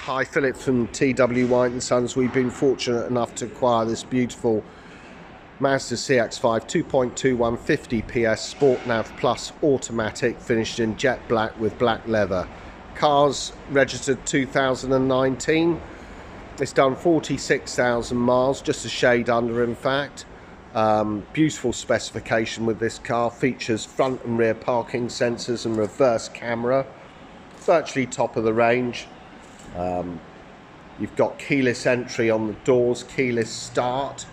Hi, Philip from TW Sons. We've been fortunate enough to acquire this beautiful Mazda CX-5 2.2 150 PS Sport Nav Plus automatic, finished in jet black with black leather. Car's registered 2019. It's done 46,000 miles, just a shade under in fact. Beautiful specification with this car. Features front and rear parking sensors and reverse camera. Virtually top of the range. You've got keyless entry on the doors, keyless start,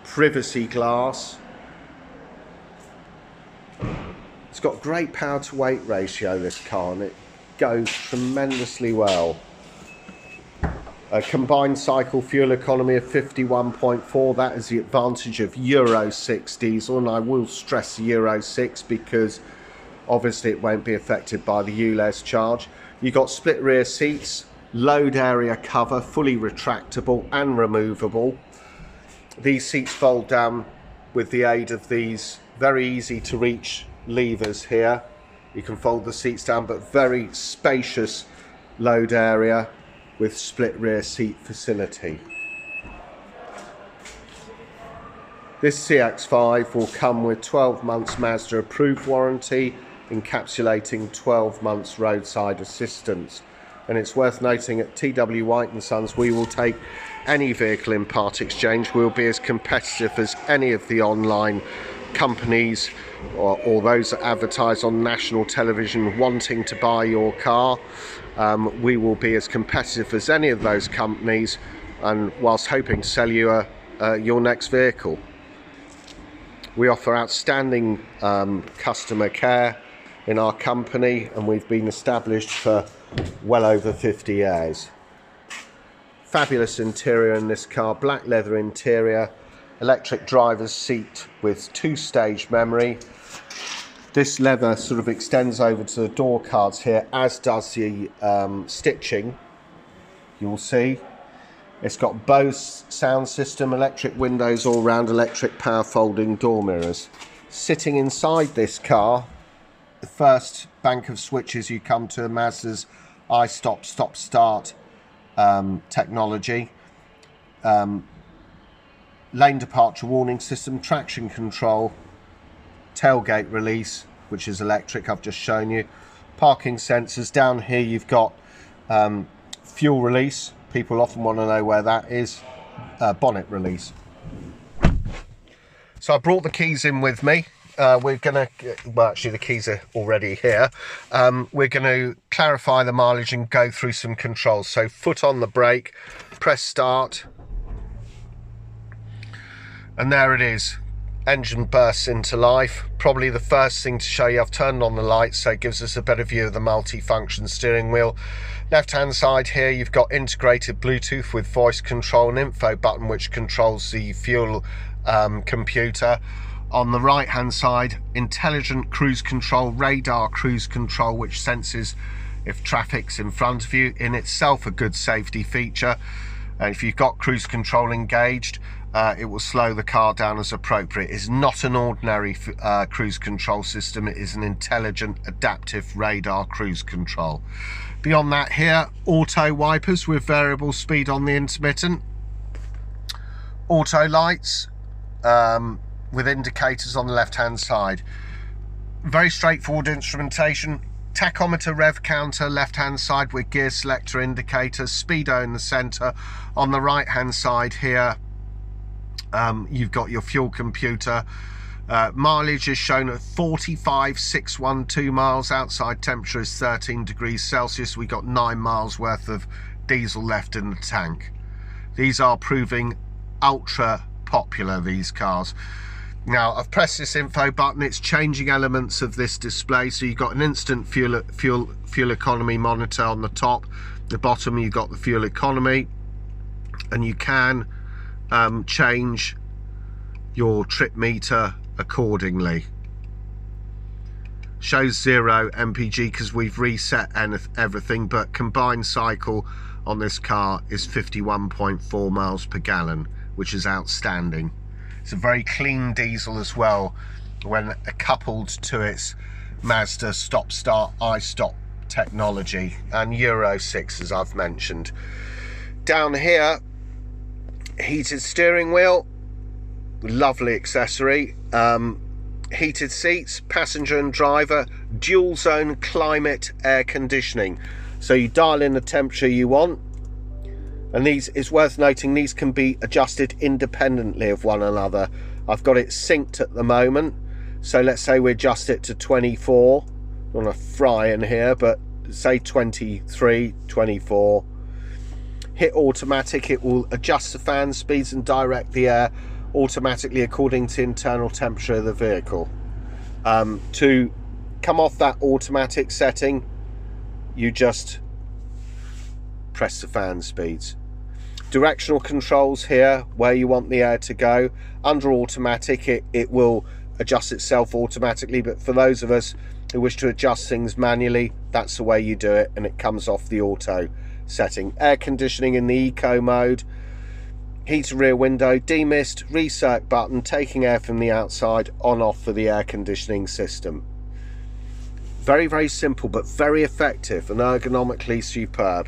privacy glass. It's got great power to weight ratio, this car, and it goes tremendously well. A combined cycle fuel economy of 51.4. That is the advantage of Euro 6 diesel, and I will stress Euro 6 because obviously it won't be affected by the ULEZ charge. You've got split rear seats, load area cover, fully retractable and removable. These seats fold down with the aid of these very easy to reach levers here. You can fold the seats down, but very spacious load area with split rear seat facility. This CX-5 will come with 12 months Mazda approved warranty, encapsulating 12 months roadside assistance. And it's worth noting at TW Sons we will take any vehicle in part exchange. We'll be as competitive as any of the online companies or those that advertise on national television wanting to buy your car. We will be as competitive as any of those companies, and whilst hoping to sell you your next vehicle. We offer outstanding customer care in our company, and we've been established for well over 50 years. Fabulous interior in this car, black leather interior, electric driver's seat with 2-stage memory. This leather sort of extends over to the door cards here, as does the stitching. You'll see it's got BOSE Sound System, electric windows all round, electric power folding door mirrors. Sitting inside this car, the first bank of switches you come to Mazda's I-Stop, stop-start technology. Lane departure warning system, traction control, tailgate release, which is electric, I've just shown you. Parking sensors. Down here you've got fuel release. People often want to know where that is. Bonnet release. So I brought the keys in with me. We're going to, well actually the keys are already here. We're going to clarify the mileage and go through some controls. So foot on the brake, press start, and there it is. Engine bursts into life. Probably the first thing to show you, I've turned on the lights so it gives us a better view of the multi-function steering wheel. Left hand side here you've got integrated Bluetooth with voice control and info button which controls the fuel computer. On the right hand side, intelligent cruise control, radar cruise control which senses if traffic's in front of you, in itself a good safety feature. If you've got cruise control engaged, it will slow the car down as appropriate. It's not an ordinary cruise control system, it is an intelligent adaptive radar cruise control. Beyond that here, auto wipers with variable speed on the intermittent, auto lights with indicators on the left hand side. Very straightforward instrumentation. Tachometer, rev counter, left hand side with gear selector indicators, speedo in the center. On the right hand side here you've got your fuel computer. Mileage is shown at 45,612 miles. Outside temperature is 13 degrees Celsius. We got 9 miles worth of diesel left in the tank. These are proving ultra popular, these cars. Now I've pressed this info button, it's changing elements of this display. So you've got an instant fuel economy monitor on the top. The bottom you've got the fuel economy, and you can change your trip meter accordingly. Shows 0 mpg because we've reset everything, but combined cycle on this car is 51.4 miles per gallon, which is outstanding. It's a very clean diesel as well when coupled to its Mazda stop-start I-Stop technology, and Euro 6 as I've mentioned. Down here, heated steering wheel, lovely accessory, heated seats, passenger and driver, dual zone climate air conditioning, so you dial in the temperature you want, and these, it's worth noting, these can be adjusted independently of one another. I've got it synced at the moment, so let's say we adjust it to 24, I want to fry in here, but say 23, 24. Hit automatic, it will adjust the fan speeds and direct the air automatically according to internal temperature of the vehicle. To come off that automatic setting, you just press the fan speeds. Directional controls here, where you want the air to go. Under automatic, it will adjust itself automatically, but for those of us who wish to adjust things manually, that's the way you do it, and it comes off the auto setting. Air conditioning in the eco mode, heated rear window, demist, recirc button, taking air from the outside, on off for the air conditioning system. Very, very simple, but very effective and ergonomically superb.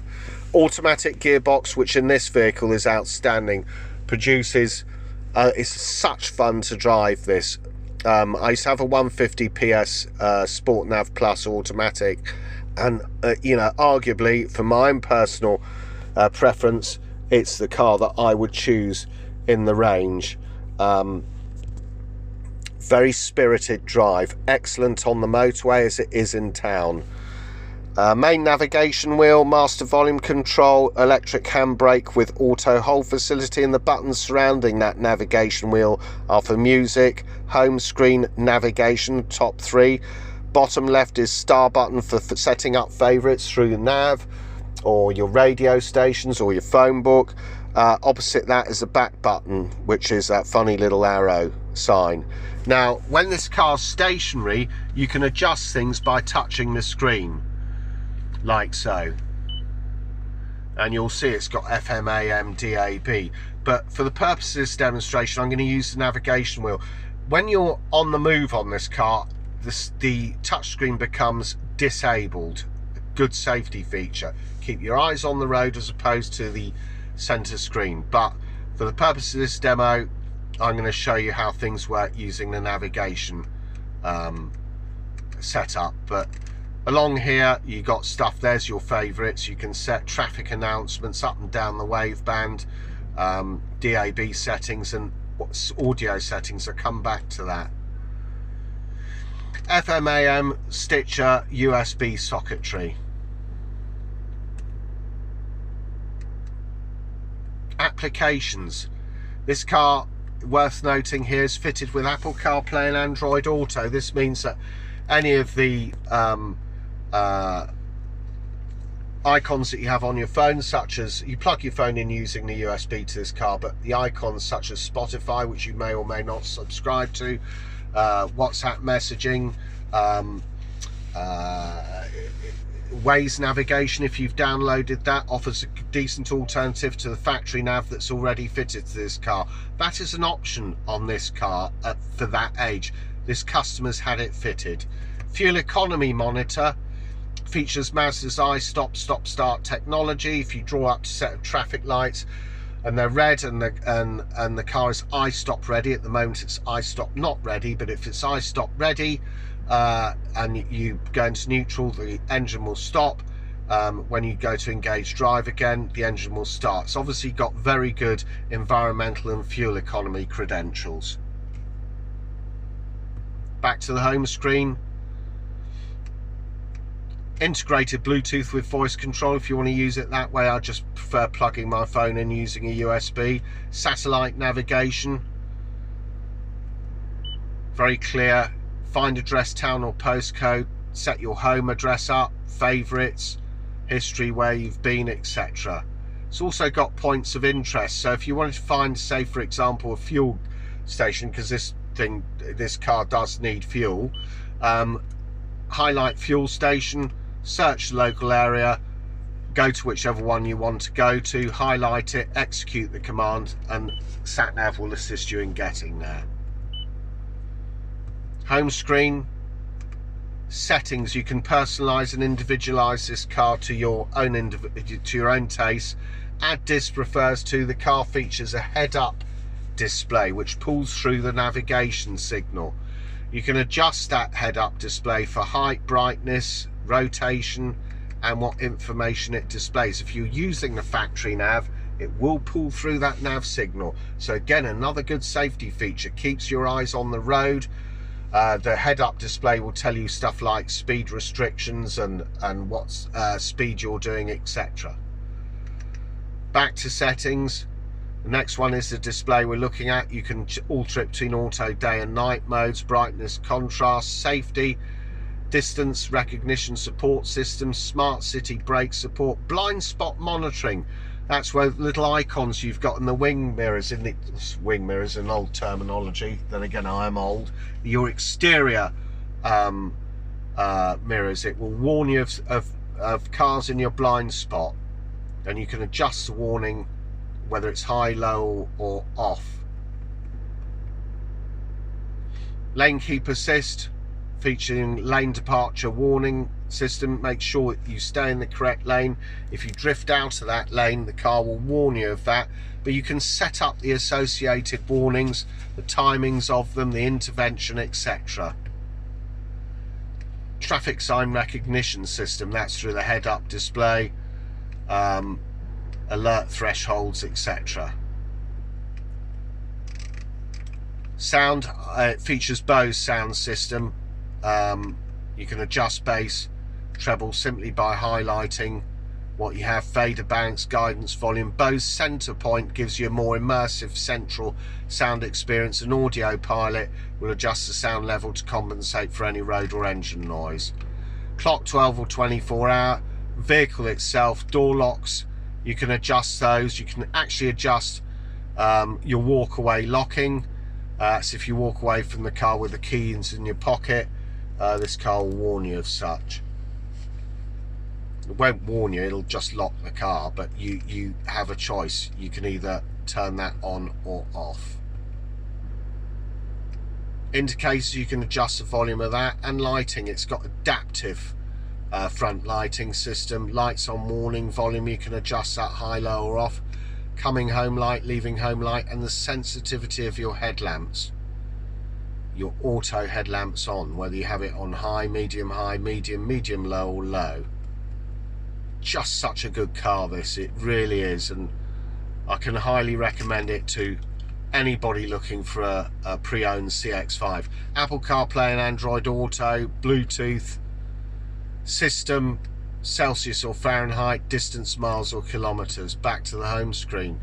Automatic gearbox, which in this vehicle is outstanding, produces, it's such fun to drive this. I used to have a 150 PS Sport Nav Plus automatic, and you know, arguably for my own personal preference, it's the car that I would choose in the range. Very spirited drive, excellent on the motorway as it is in town. Main navigation wheel, master volume control, electric handbrake with auto hold facility, and the buttons surrounding that navigation wheel are for music, home screen, navigation, top three. Bottom left is star button for setting up favourites through the nav, or your radio stations, or your phone book. Opposite that is the back button, which is that funny little arrow sign. Now, when this car's stationary, you can adjust things by touching the screen, like so. And you'll see it's got FM, AM, DAB. But for the purpose of this demonstration, I'm going to use the navigation wheel. When you're on the move on this car, the touchscreen becomes disabled. A good safety feature. Keep your eyes on the road as opposed to the center screen. But for the purpose of this demo, I'm going to show you how things work using the navigation setup. But along here, you got stuff, there's your favorites. You can set traffic announcements up and down the waveband, DAB settings, and audio settings. I'll come back to that. FM, AM, Stitcher, USB socketry. Applications. This car, worth noting here, is fitted with Apple CarPlay and Android Auto. This means that any of the icons that you have on your phone, such as, you plug your phone in using the USB to this car, but the icons such as Spotify, which you may or may not subscribe to, WhatsApp messaging, WYZ navigation, if you've downloaded that, offers a decent alternative to the factory nav that's already fitted to this car. That is an option on this car for that age. This customer's had it fitted. Fuel economy monitor features Mazda's i-stop stop-start technology. If you draw up to a set of traffic lights and they're red and the car is i-stop ready, at the moment it's i-stop not ready, but if it's i-stop ready and you go into neutral, the engine will stop. When you go to engage drive again, the engine will start. It's obviously got very good environmental and fuel economy credentials. Back to the home screen. Integrated Bluetooth with voice control if you want to use it that way. I just prefer plugging my phone in using a USB. Satellite navigation, very clear. Find address, town or postcode, set your home address up, favourites, history, where you've been, etc. It's also got points of interest, so if you wanted to find, say for example, a fuel station, because this car does need fuel, highlight fuel station, search the local area, go to whichever one you want to go to, highlight it, execute the command, and SatNav will assist you in getting there. Home screen, Settings, you can personalize and individualize this car to your own taste. Add disc refers to the car features a head-up display which pulls through the navigation signal. You can adjust that head-up display for height, brightness, rotation, and what information it displays. If you're using the factory nav, it will pull through that nav signal. So again, another good safety feature, keeps your eyes on the road. The head-up display will tell you stuff like speed restrictions and what speed you're doing, etc. Back to settings. The next one is the display we're looking at. You can alter it between auto, day and night modes, brightness, contrast, safety, distance recognition support system, smart city brake support, blind spot monitoring. That's where little icons you've got in the wing mirrors, wing mirrors in old terminology, then again I am old. Your exterior mirrors, it will warn you of cars in your blind spot, and you can adjust the warning whether it's high, low or off. Lane keep assist, featuring lane departure warning system. Make sure that you stay in the correct lane. If you drift out of that lane, the car will warn you of that, but you can set up the associated warnings, the timings of them, the intervention, etc. Traffic sign recognition system, that's through the head-up display, alert thresholds, etc. Sound, it features BOSE Sound System. You can adjust bass, treble simply by highlighting what you have. Fader, bounce, guidance, volume. BOSE Center Point gives you a more immersive central sound experience. An audio pilot will adjust the sound level to compensate for any road or engine noise. Clock 12 or 24 hour. Vehicle itself, door locks, you can adjust those. You can actually adjust your walk away locking. So if you walk away from the car with the keys in your pocket, this car will warn you of such. It won't warn you, it'll just lock the car, but you have a choice. You can either turn that on or off. Indicators, you can adjust the volume of that, and lighting, it's got adaptive front lighting system. Lights on warning, volume, you can adjust that high, low or off. Coming home light, leaving home light, and the sensitivity of your headlamps. Your auto headlamps on, whether you have it on high, medium, low or low. Just such a good car, this, it really is, and I can highly recommend it to anybody looking for a pre-owned CX-5. Apple CarPlay and Android Auto, Bluetooth system, Celsius or Fahrenheit, distance miles or kilometers. Back to the home screen.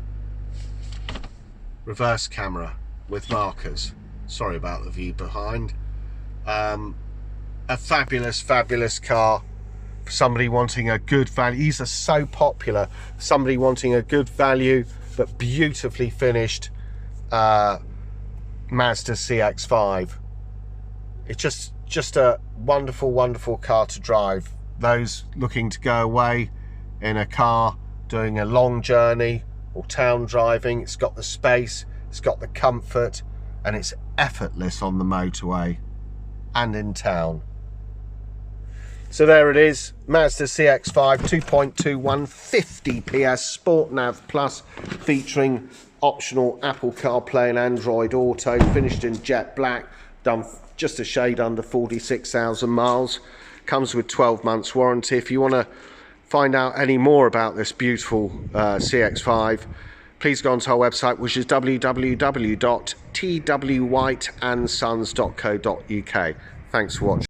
Reverse camera with markers. Sorry about the view behind. A fabulous car for somebody wanting a good value. These are so popular. Somebody wanting a good value but beautifully finished Mazda CX-5. It's just a wonderful car to drive. Those looking to go away in a car, doing a long journey or town driving, it's got the space, it's got the comfort, and it's effortless on the motorway and in town. So there it is, Mazda CX-5 2.2 150 PS Sport Nav Plus, featuring optional Apple CarPlay and Android Auto, finished in jet black, done just a shade under 46,000 miles. Comes with 12 months warranty. If you want to find out any more about this beautiful CX-5, please go onto our website, which is www.twhiteandsons.co.uk. Thanks for watching.